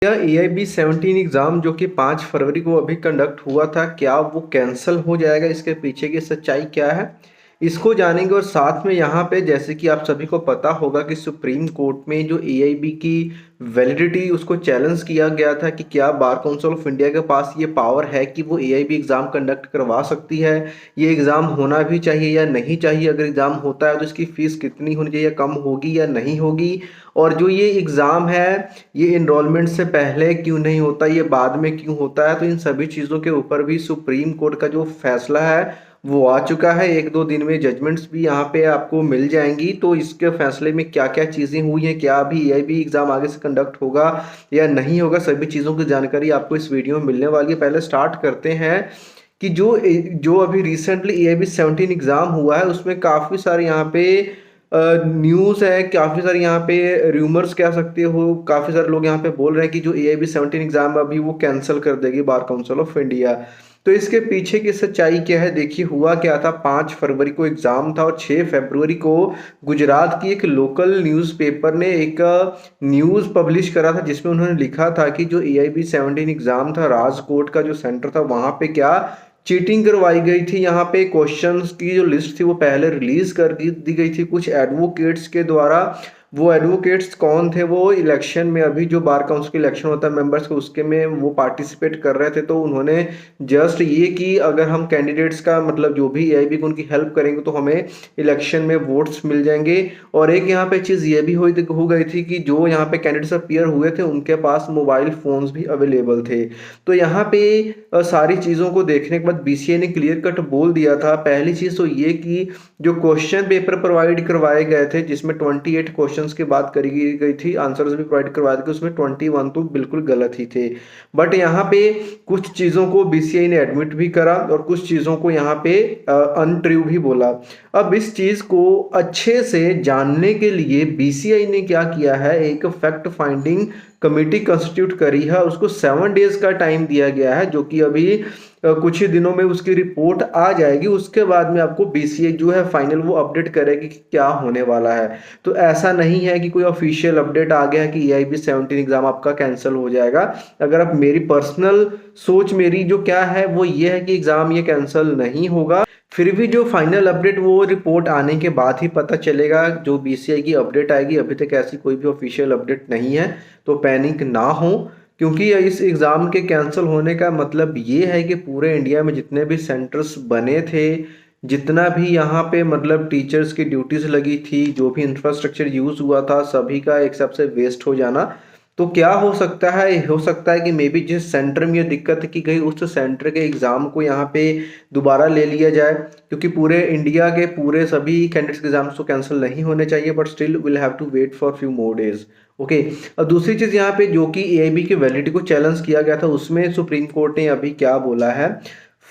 क्या AIB 17 exam जो कि 5 फरवरी को अभी कंडक्ट हुआ था, क्या वो कैंसिल हो जाएगा? इसके पीछे की सच्चाई क्या है? इसको जानेंगे और साथ में यहाँ पे जैसे कि आप सभी को पता होगा कि सुप्रीम कोर्ट में जो AIB की वैलिडिटी उसको चैलेंज किया गया था कि क्या बार काउंसिल ऑफ इंडिया के पास ये पावर है कि वो AIB एग्ज़ाम कंडक्ट करवा सकती है, ये एग्ज़ाम होना भी चाहिए या नहीं चाहिए, अगर एग्ज़ाम होता है तो इसकी फ़ीस कितनी होनी चाहिए, कम होगी या नहीं होगी, और जो ये एग्ज़ाम है ये इनरोलमेंट से पहले क्यों नहीं होता, ये बाद में क्यों होता है। तो इन सभी चीज़ों के ऊपर भी सुप्रीम कोर्ट का जो फैसला है वो आ चुका है। 1-2 दिन में जजमेंट्स भी यहाँ पे आपको मिल जाएंगी। तो इसके फैसले में क्या क्या चीज़ें हुई हैं, क्या अभी AIB एग्ज़ाम आगे से कंडक्ट होगा या नहीं होगा, सभी चीज़ों की जानकारी आपको इस वीडियो में मिलने वाली है। पहले स्टार्ट करते हैं कि जो अभी रिसेंटली AIB 17 एग्ज़ाम हुआ है उसमें काफ़ी सारे यहाँ पे न्यूज़ है, काफ़ी सारे यहाँ पे र्यूमर्स कह सकते हो, काफ़ी सारे लोग यहाँ पे बोल रहे हैं कि जो AIB 17 एग्ज़ाम अभी वो कैंसिल कर देगी बार काउंसिल ऑफ इंडिया। तो इसके पीछे की सच्चाई क्या है, देखिए हुआ क्या था। 5 फरवरी को एग्ज़ाम था और 6 फरवरी को गुजरात की एक लोकल न्यूज़पेपर ने एक न्यूज़ पब्लिश करा था जिसमें उन्होंने लिखा था कि जो AIB 17 एग्ज़ाम था, राजकोट का जो सेंटर था वहाँ पे क्या चीटिंग करवाई गई थी। यहाँ पे क्वेश्चंस की जो लिस्ट थी वो पहले रिलीज कर दी गई थी कुछ एडवोकेट्स के द्वारा। वो एडवोकेट्स कौन थे, वो इलेक्शन में अभी जो बार काउंसिल का इलेक्शन होता है मेंबर्स के, उसके में वो पार्टिसिपेट कर रहे थे। तो उन्होंने जस्ट ये कि अगर हम कैंडिडेट्स का मतलब जो भी AIB को उनकी हेल्प करेंगे तो हमें इलेक्शन में वोट्स मिल जाएंगे। और एक यहाँ पे चीज़ ये भी हो गई थी कि जो यहाँ पे कैंडिडेट्स अपीयर हुए थे उनके पास मोबाइल फोन्स भी अवेलेबल थे। तो यहाँ पे सारी चीज़ों को देखने के बाद BCI ने क्लियर कट बोल दिया था। पहली चीज़ तो ये कि जो क्वेश्चन पेपर प्रोवाइड करवाए गए थे जिसमें 28 क्वेश्चंस की बात करी गई थी, आंसर्स भी प्रोवाइड करवाए थे, उसमें 21 तो बिल्कुल गलत ही थे। बट यहाँ पे कुछ चीज़ों को BCI ने एडमिट भी करा और कुछ चीज़ों को यहाँ पे अनट्रू भी बोला। अब इस चीज़ को अच्छे से जानने के लिए BCI ने क्या किया है, एक फैक्ट फाइंडिंग कमेटी कंस्टिट्यूट करी है, उसको 7 डेज का टाइम दिया गया है, जो कि अभी कुछ ही दिनों में उसकी रिपोर्ट आ जाएगी। उसके बाद में आपको BCI जो है फाइनल वो अपडेट करेगी कि क्या होने वाला है। तो ऐसा नहीं है कि कोई ऑफिशियल अपडेट आ गया है कि AIB 17 एग्जाम आपका कैंसिल हो जाएगा। अगर आप मेरी पर्सनल सोच मेरी जो क्या है वो ये है कि एग्जाम ये कैंसिल नहीं होगा। फिर भी जो फाइनल अपडेट वो रिपोर्ट आने के बाद ही पता चलेगा, जो BCI की अपडेट आएगी। अभी तक ऐसी कोई भी ऑफिशियल अपडेट नहीं है, तो पैनिक ना हो, क्योंकि इस एग्ज़ाम के कैंसिल होने का मतलब ये है कि पूरे इंडिया में जितने भी सेंटर्स बने थे, जितना भी यहाँ पे मतलब टीचर्स की ड्यूटीज़ लगी थी, जो भी इंफ्रास्ट्रक्चर यूज़ हुआ था, सभी का एक हिसाब से वेस्ट हो जाना। तो क्या हो सकता है कि मे बी जिस सेंटर में ये दिक्कत की गई उस सेंटर के एग्ज़ाम को यहाँ पे दोबारा ले लिया जाए, क्योंकि पूरे इंडिया के पूरे सभी कैंडिडेट्स के एग्जाम्स तो कैंसिल नहीं होने चाहिए, but still will have to wait for few more days. Okay. और दूसरी चीज़ यहाँ पे जो कि AIB की वैलिडिटी को चैलेंज किया गया था, उसमें सुप्रीम कोर्ट ने अभी क्या बोला है।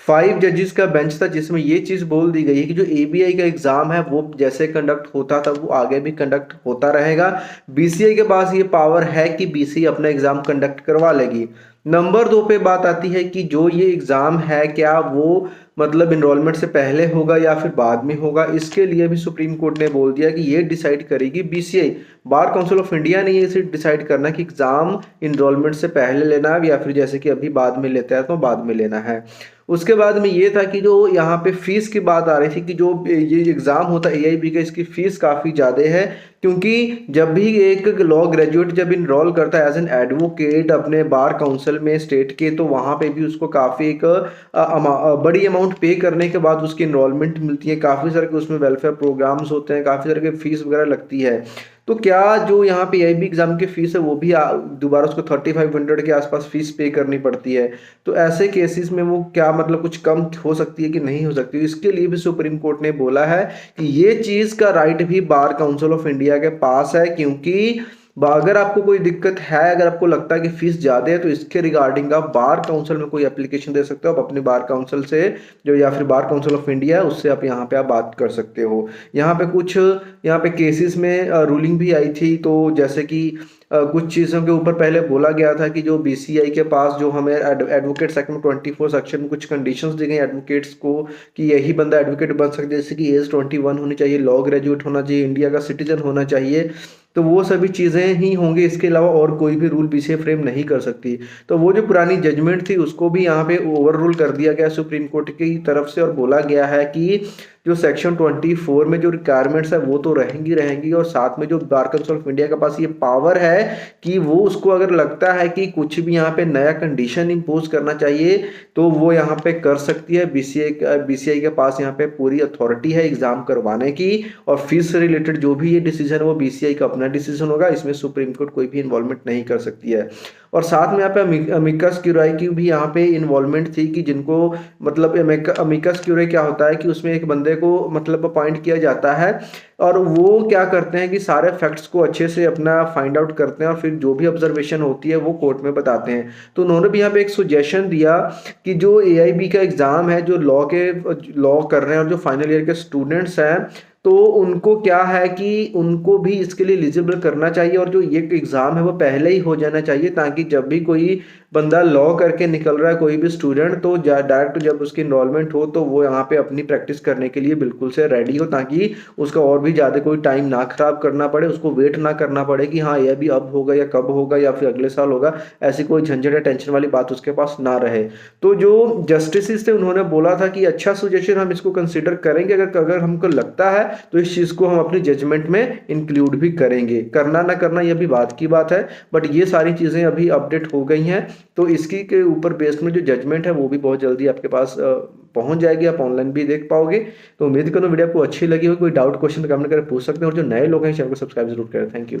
5 जजेस का बेंच था जिसमें ये चीज़ बोल दी गई है कि जो ABI का एग्ज़ाम है वो जैसे कंडक्ट होता था वो आगे भी कंडक्ट होता रहेगा। BCI के पास ये पावर है कि BCI अपना एग्ज़ाम कंडक्ट करवा लेगी। नंबर 2 पे बात आती है कि जो ये एग्ज़ाम है क्या वो मतलब इनरोलमेंट से पहले होगा या फिर बाद में होगा। इसके लिए भी सुप्रीम कोर्ट ने बोल दिया कि ये डिसाइड करेगी BCI। Bar council of India ने ये डिसाइड करना कि एग्ज़ाम इनरोलमेंट से पहले लेना है या फिर जैसे कि अभी बाद में लेते हैं तो बाद में लेना है। उसके बाद में ये था कि जो यहाँ पे फीस की बात आ रही थी कि जो ये एग्ज़ाम होता है AIB का, इसकी फ़ीस काफ़ी ज़्यादा है, क्योंकि जब भी एक लॉ ग्रेजुएट जब इनरोल करता है एज एन एडवोकेट अपने बार काउंसिल में स्टेट के, तो वहाँ पे भी उसको काफ़ी एक बड़ी अमाउंट पे करने के बाद उसकी इनरोलमेंट मिलती है। काफ़ी सारे के उसमें वेलफेयर प्रोग्राम्स होते हैं, काफ़ी सारे के फीस वगैरह लगती है। तो क्या जो यहाँ पे AIB एग्ज़ाम की फ़ीस है वो भी दोबारा उसको 3500 के आसपास फ़ीस पे करनी पड़ती है। तो ऐसे केसेस में वो क्या मतलब कुछ कम हो सकती है कि नहीं हो सकती। इसके लिए भी सुप्रीम कोर्ट ने बोला है कि ये चीज़ का राइट भी बार काउंसिल ऑफ इंडिया के पास है, क्योंकि अगर आपको कोई दिक्कत है, अगर आपको लगता है कि फीस ज़्यादा है, तो इसके रिगार्डिंग आप बार काउंसिल में कोई एप्लीकेशन दे सकते हो। आप अपने बार काउंसिल से जो या फिर बार काउंसिल ऑफ इंडिया है उससे आप यहाँ पे आप बात कर सकते हो। यहाँ पे कुछ यहाँ पे केसेस में रूलिंग भी आई थी, तो जैसे कि कुछ चीज़ों के ऊपर पहले बोला गया था कि जो बीसीआई के पास जो हमें एडवोकेट्स एक्ट में 24 सेक्शन में कुछ कंडीशंस दी गई एडवोकेट्स को कि यही बंदा एडवोकेट बन सकता है, जैसे कि एज 21 होनी चाहिए, लॉ ग्रेजुएट होना चाहिए, इंडिया का सिटीजन होना चाहिए। तो वो सभी चीज़ें ही होंगी, इसके अलावा और कोई भी रूल बीसीए फ्रेम नहीं कर सकती। तो वो जो पुरानी जजमेंट थी उसको भी यहाँ पे ओवर रूल कर दिया गया सुप्रीम कोर्ट की तरफ से, और बोला गया है कि जो सेक्शन 24 में जो रिक्वायरमेंट्स है वो तो रहेंगी और साथ में जो बार काउंसिल ऑफ इंडिया के पास ये पावर है कि वो उसको अगर लगता है कि कुछ भी यहाँ पे नया कंडीशन इम्पोज करना चाहिए तो वो यहाँ पे कर सकती है। बीसीआई के पास यहाँ पे पूरी अथॉरिटी है एग्जाम करवाने की, और फीस से रिलेटेड जो भी ये डिसीजन है वो बीसीआई का अपना डिसीजन होगा, इसमें सुप्रीम कोर्ट कोई भी इन्वॉल्वमेंट नहीं कर सकती है। और साथ में यहाँ पे अमिकस क्यूराई की भी यहाँ पे इन्वॉल्वमेंट थी कि जिनको मतलब अमिकस क्यूराई क्या होता है कि उसमें एक बंदे को मतलब अपॉइंट किया जाता है और वो क्या करते हैं कि सारे फैक्ट्स को अच्छे से अपना फाइंड आउट करते हैं और फिर जो भी ऑब्जर्वेशन होती है वो कोर्ट में बताते हैं। तो उन्होंने भी यहाँ पे एक सुजेशन दिया कि जो एआईबी का एग्ज़ाम है, जो लॉ कर रहे हैं और जो फाइनल ईयर के स्टूडेंट्स हैं, तो उनको क्या है कि उनको भी इसके लिए एलिजिबल करना चाहिए और जो ये एग्ज़ाम है वो पहले ही हो जाना चाहिए, ताकि जब भी कोई बंदा लॉ करके निकल रहा है कोई भी स्टूडेंट, तो डायरेक्ट जब उसकी इनरोलमेंट हो तो वो यहाँ पे अपनी प्रैक्टिस करने के लिए बिल्कुल से रेडी हो, ताकि उसका और भी ज़्यादा कोई टाइम ना खराब करना पड़े, उसको वेट ना करना पड़े कि हाँ ये भी अब होगा या कब होगा या फिर अगले साल होगा, ऐसी कोई झंझट या टेंशन वाली बात उसके पास ना रहे। तो जो जस्टिस थे उन्होंने बोला था कि अच्छा सजेशन, हम इसको कंसिडर करेंगे, अगर हमको लगता है तो इस चीज़ को हम अपनी जजमेंट में इंक्लूड भी करेंगे। करना ना करना ये भी बात की बात है, बट ये सारी चीज़ें अभी अपडेट हो गई हैं, तो इसकी के ऊपर बेस्ड में जो जजमेंट है वो भी बहुत जल्दी आपके पास पहुंच जाएगी, आप ऑनलाइन भी देख पाओगे। तो उम्मीद करूँ वीडियो आपको अच्छी लगी हो। कोई डाउट क्वेश्चन कमेंट करके पूछ सकते हैं, और जो नए लोग हैं चैनल को सब्सक्राइब जरूर करें। Thank you.